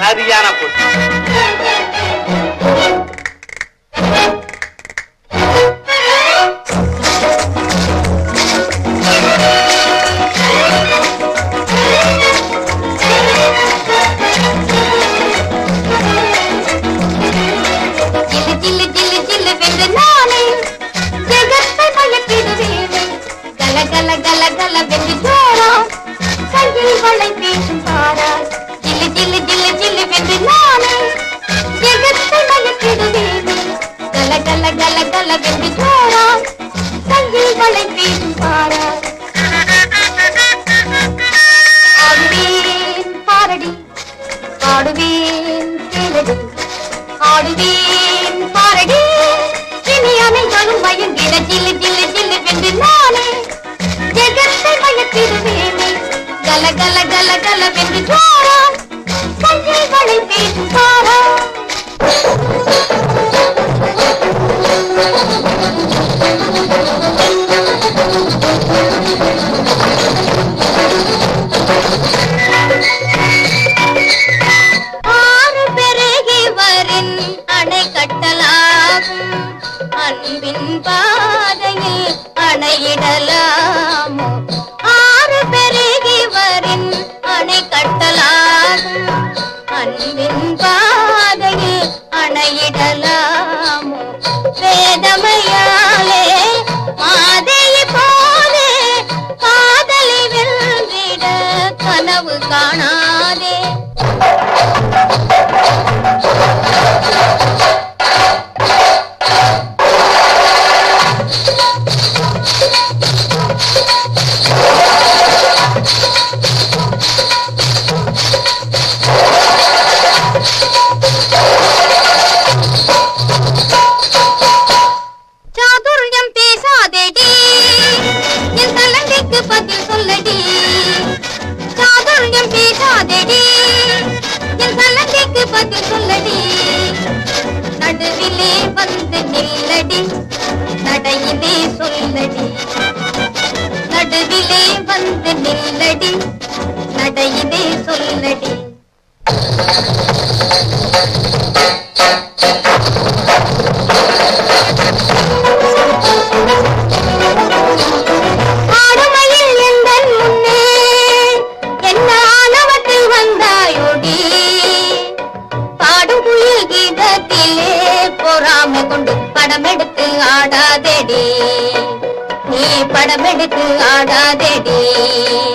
சரியான போட்டி. கல கல கல வென்று ஜோரா கையில் வளை பேசும் பாரா ஜில்லு ஜில்லு ஜில்லு ஜில்லு வென்று நானே ஜெகத்தை மயக்கிடுவேனே கல கல கல கல வென்று ஜோரா கையில் வளை பேசும் பாரா ஆடுவேன் பாரடி பாடுவேன் கேளடி ஆடுவேன் பாரடி இனி அனைவரும் மயங்கிட ஜில்லு ஜில்லு ஜில்லு வென்று நானே ஜெகத்தை மயக்கிடுவேனே கல கல கல கல வென்று ஜோரா கையில் வளை பேசும் பாரா ஆறு பெருகி வரின் அணை கட்டலாகும் அன்பின் பாதையில் அணையிடலாமோ ஆறு பெருகி வரின் அணை கட்டலாகும் அன்பின் பாதையில் அணையிடலாமோ வேதமையாலே மாதையை போலே காதலை வென்றிட கனவு காணாதே சாதுர்யம் பேசாதேடி என் கலங்கைக்கு பதில் சொல்லடி சாதுர்யம் பேசாதேடி என் கலங்கைக்கு பதில் சொல்லடி நடுவிலே வந்து நில்லடி நடையிலே சொல்லடி நடுவிலே வந்து நில்லடி நடையிலே சொல்லடி ஆடுமையில் எந்தன் முன்னே என்ன ஆணவத்தில் வந்தாயோடி பாடும் குயில் கீதத்திலே பொறாமை கொண்டு படமெடுத்து ஆடாதேடி நீ படமெடுத்து ஆடாதேடி